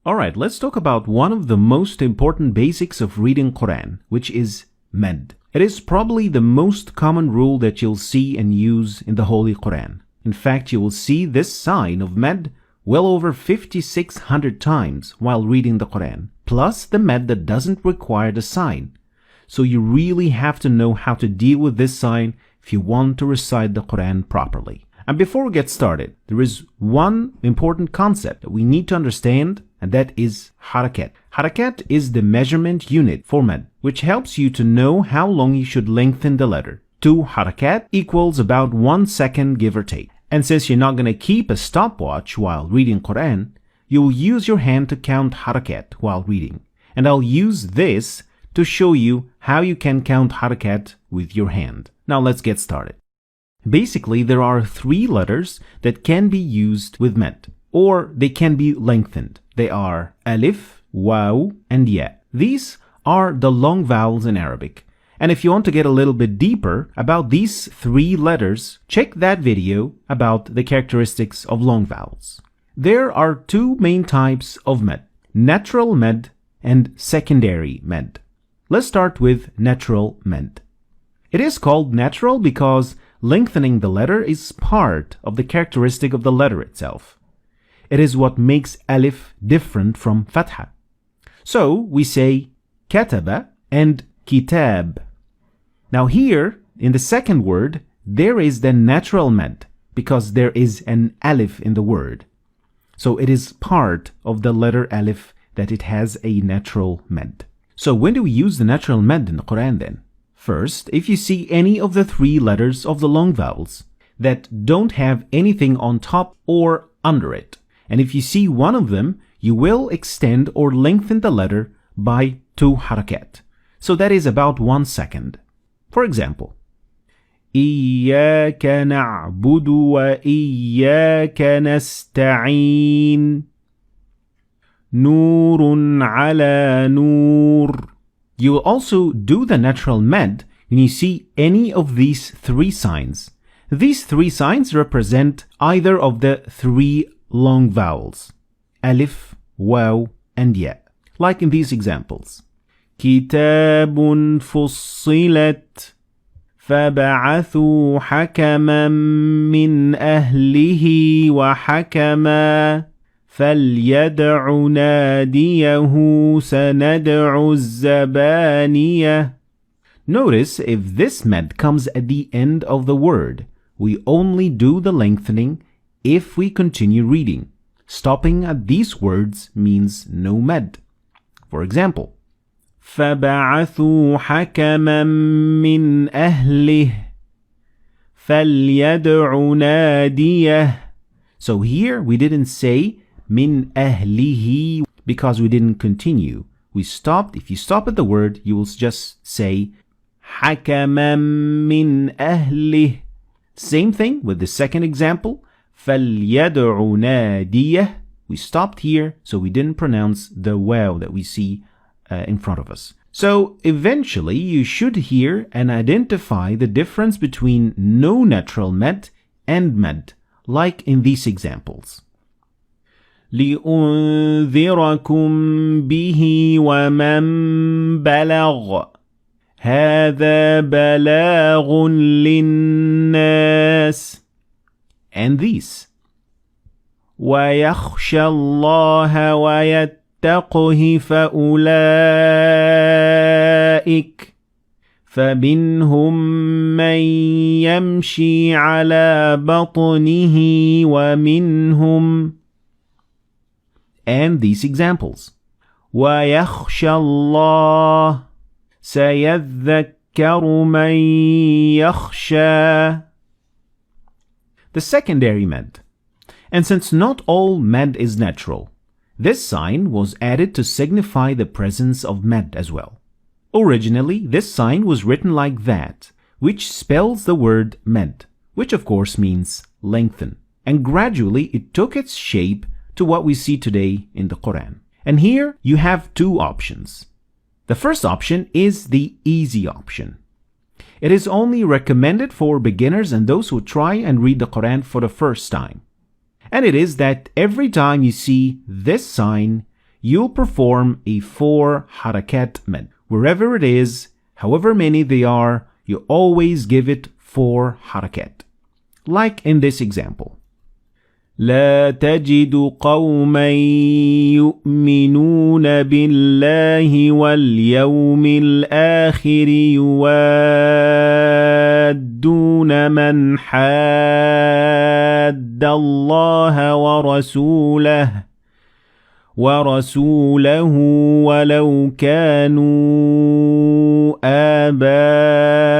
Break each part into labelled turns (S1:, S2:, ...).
S1: Alright, let's talk about one of the most important basics of reading Quran, which is Mad. It is probably the most common rule that you'll see and use in the Holy Quran. In fact, you will see this sign of Mad well over 5,600 times while reading the Quran, plus the Mad that doesn't require the sign. So you really have to know how to deal with this sign if you want to recite the Quran properly. And before we get started, there is one important concept that we need to understand, and that is harakat. Harakat is the measurement unit for Mad, which helps you to know how long you should lengthen the letter. 2 harakat equals about 1 second, give or take. And since you're not going to keep a stopwatch while reading Quran, you'll use your hand to count harakat while reading. And I'll use this to show you how you can count harakat with your hand. Now let's get started. Basically, there are 3 letters that can be used with Mad, or they can be lengthened. They are alif, waw, and ya. These are the long vowels in Arabic. And if you want to get a little bit deeper about these 3 letters, check that video about the characteristics of long vowels. There are 2 main types of Mad, natural Mad and secondary Mad. Let's start with natural Mad. It is called natural because lengthening the letter is part of the characteristic of the letter itself. It is what makes alif different from fatha. So we say kataba and kitab. Now here, in the second word, there is the natural Mad because there is an alif in the word. So it is part of the letter alif that it has a natural Mad. So when do we use the natural Mad in the Quran then? First, if you see any of the 3 letters of the long vowels that don't have anything on top or under it, and if you see one of them, you will extend or lengthen the letter by 2 harakat. So that is about 1 second. For example, إِيَّاكَ نَعْبُدُ وَإِيَّاكَ نَسْتَعِينُ نُورٌ عَلَى نُورٍ. You will also do the natural Mad when you see any of these 3 signs. These 3 signs represent either of the 3 long vowels, alif, waw, and ya, like in these examples. كتاب فصلت فبعثوا حكما من أهله وحكما فليدع ناديه سندع الزبانية. Notice if this Mad comes at the end of the word, we only do the lengthening if we continue reading. Stopping at these words means no Mad. For example, فبعثوا حكما من أهله فليدع ناديه. So here we didn't say min ahlihi because we didn't continue. We stopped. If you stop at the word, you will just say حكما من أهله. Same thing with the second example. فليدع ناديه. We stopped here, so we didn't pronounce the waw that we see in front of us. So eventually you should hear and identify the difference between no natural Mad and Mad, like in these examples. لِأُنذِرَكُمْ بِهِ وَمَنْ بَلَغَ هَذَا بَلَاغٌ لِلنَّاسِ. And these. وَيَخْشَى اللَّهَ وَيَتَّقْهِ فَأُولَئِكَ فَمِنْهُمْ مَنْ يَمْشِي عَلَى بَطْنِهِ وَمِنْهُمْ. And these examples. وَيَخْشَى اللَّهَ سَيَذَّكَّرُ مَنْ يَخْشَى. The secondary Mad. And since not all Mad is natural, this sign was added to signify the presence of Mad as well. Originally, this sign was written like that, which spells the word Mad, which of course means lengthen. And gradually it took its shape to what we see today in the Quran. And here you have 2 options. The first option is the easy option. It is only recommended for beginners and those who try and read the Quran for the first time. And it is that every time you see this sign, you'll perform a 4 harakat med. Wherever it is, however many they are, you always give it 4 harakat. Like in this example. لا تجد قوما يؤمنون بالله واليوم الآخر يوادون من حاد الله ورسوله ولو كانوا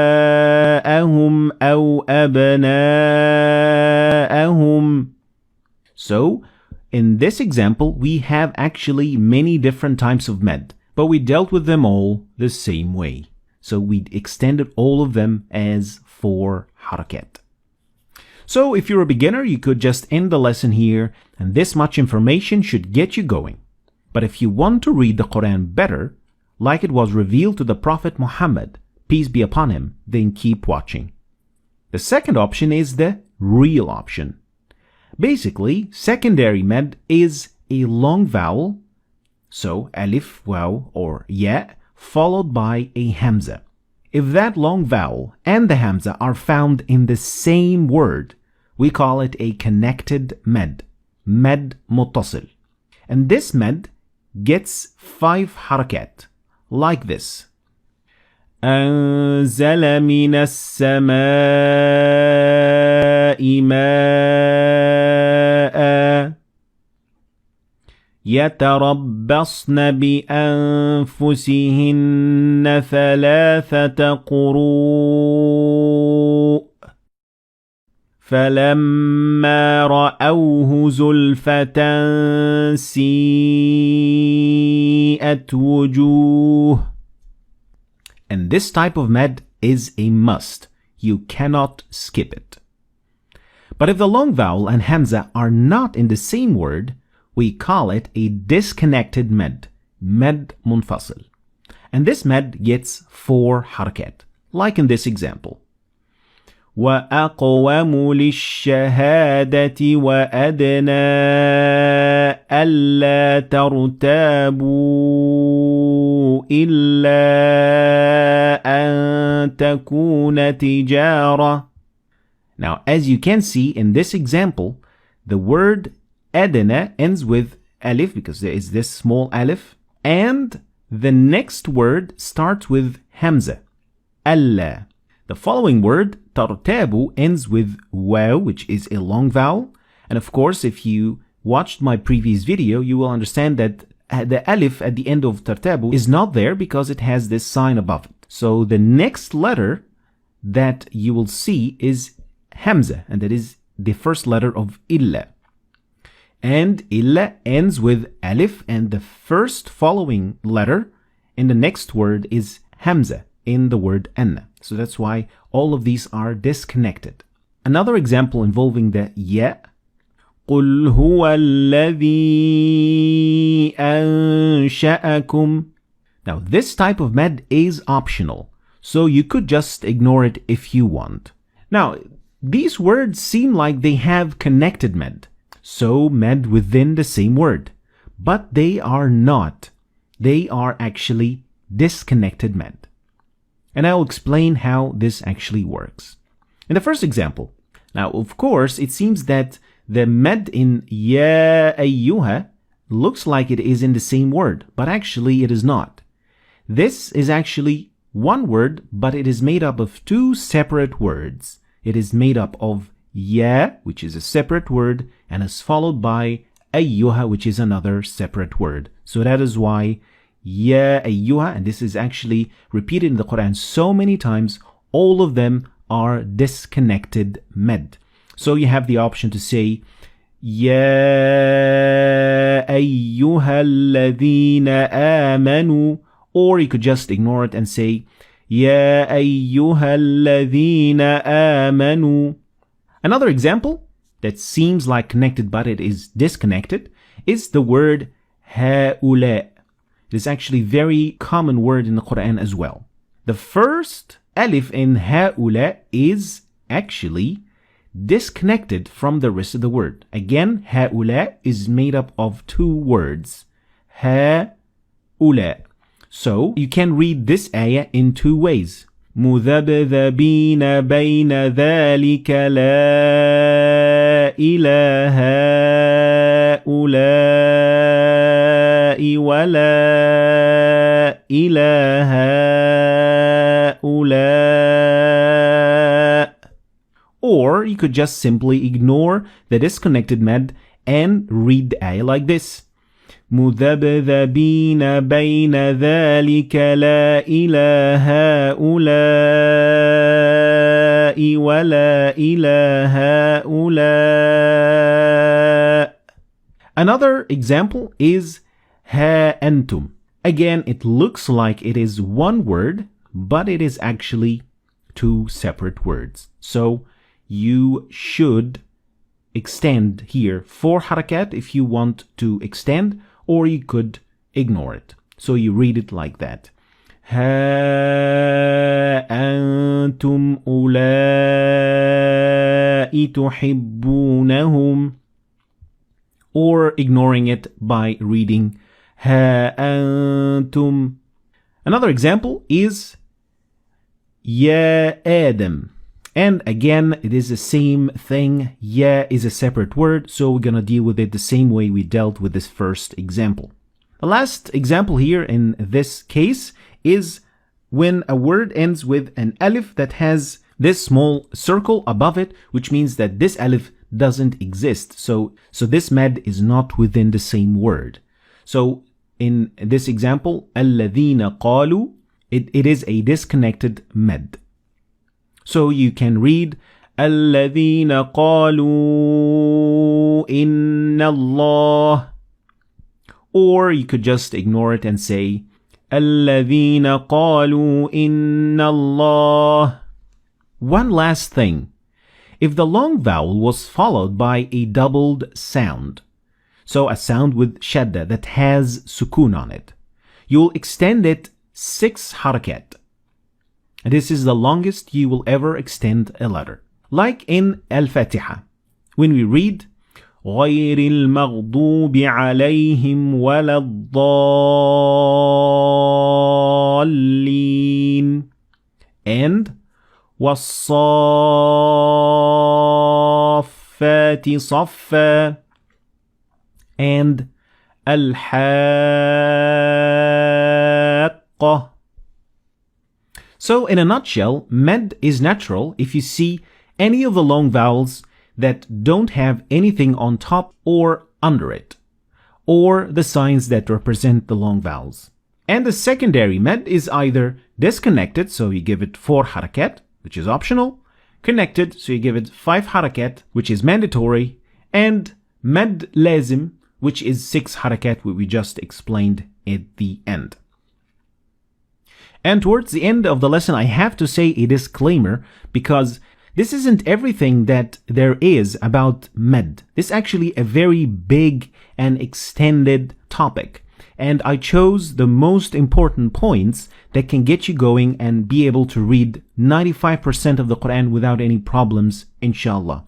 S1: آباءهم أو أبناءهم. So, in this example, we have actually many different types of med, but we dealt with them all the same way. So we extended all of them as 4 harakat. So if you're a beginner, you could just end the lesson here, and this much information should get you going. But if you want to read the Quran better, like it was revealed to the Prophet Muhammad, peace be upon him, then keep watching. The second option is the real option. Basically, secondary med is a long vowel, so alif, waw, or ya, followed by a hamza. If that long vowel and the hamza are found in the same word, we call it a connected med, med muttasil. And this med gets 5 harakat, like this. أنزل من السماء ماء يتربصن بأنفسهن 3 قروء فلما رأوه زلفة سيئت وجوه. And this type of med is a must. You cannot skip it. But if the long vowel and hamza are not in the same word, we call it a disconnected med, med munfasil. And this med gets 4 harakat, like in this example. وأقوم للشهادة وأدنى ألا ترتابوا إلا أن تكون تجارة. Now, as you can see in this example, the word أدنى ends with alif because there is this small alif, and the next word starts with hamza, ألا. The following word, tartabu, ends with waw, which is a long vowel. And of course, if you watched my previous video, you will understand that the alif at the end of tartabu is not there because it has this sign above it. So the next letter that you will see is hamza, and that is the first letter of illa. And illa ends with alif, and the first following letter in the next word is hamza in the word anna. So that's why all of these are disconnected. Another example involving the ya. قُلْ هُوَ الَّذِي أَنشَأَكُمْ. Now this type of med is optional, so you could just ignore it if you want. Now, these words seem like they have connected med, so med within the same word, but they are not. They are actually disconnected med. And I'll explain how this actually works. In the first example, now of course it seems that the med in ya ayyuha looks like it is in the same word, but actually it is not. This is actually one word, but it is made up of 2 separate words. It is made up of ya, which is a separate word, and is followed by ayyuha, which is another separate word. So that is why Ya ayyuha, and this is actually repeated in the Quran so many times, all of them are disconnected med. So you have the option to say Ya ayyuha alladhina amanu, or you could just ignore it and say Ya ayyuha alladhina amanu. Another example that seems like connected but it is disconnected is the word ha'ula. It is actually a very common word in the Quran as well. The first alif in ha'ula is actually disconnected from the rest of the word. Again, ha'ula is made up of 2 words. هؤلاء. So you can read this ayah in two ways. مذبذبين بين ذلك لا إلى هؤلاء ولا إلى هؤلاء. Or you could just simply ignore the disconnected med and read the ayah like this. مذبذبين بين ذلك لا إلى هؤلاء ولا إلى هؤلاء. Another example is ها أنتم. Again, it looks like it is one word, but it is actually two separate words. So you should extend here 4 harakat if you want to extend, or you could ignore it. So you read it like that. ها أنتم أولئك تحبونهم. Or ignoring it by reading ها أنتم. Another example is يا آدم. And again, it is the same thing. Ya is a separate word, so we're gonna deal with it the same way we dealt with this first example. The last example here in this case is when a word ends with an alif that has this small circle above it, which means that this alif doesn't exist. So this med is not within the same word. So in this example, الذين قالوا, it is a disconnected med. So you can read الذين قالوا إن الله, or you could just ignore it and say الذين قالوا إن الله. One last thing. If the long vowel was followed by a doubled sound, so a sound with shadda that has sukun on it, you'll extend it 6 harakat. This is the longest you will ever extend a letter. Like in Al-Fatiha, when we read غير المغضوب عليهم ولا الضالين and والصافات صفا and الحاقة. So in a nutshell, med is natural if you see any of the long vowels that don't have anything on top or under it, or the signs that represent the long vowels. And the secondary med is either disconnected, so you give it 4 harakat, which is optional, connected, so you give it 5 harakat, which is mandatory, and med lazim, which is 6 harakat, which we just explained at the end. And towards the end of the lesson, I have to say a disclaimer, because this isn't everything that there is about med. This is actually a very big and extended topic. And I chose the most important points that can get you going and be able to read 95% of the Quran without any problems, inshallah.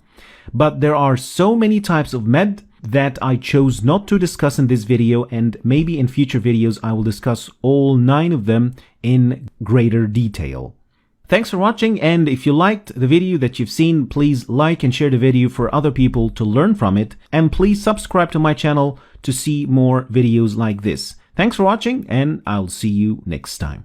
S1: But there are so many types of med that I chose not to discuss in this video, and maybe in future videos I will discuss all 9 of them in greater detail. Thanks for watching, and if you liked the video that you've seen, please like and share the video for other people to learn from it, and please subscribe to my channel to see more videos like this. Thanks for watching, and I'll see you next time.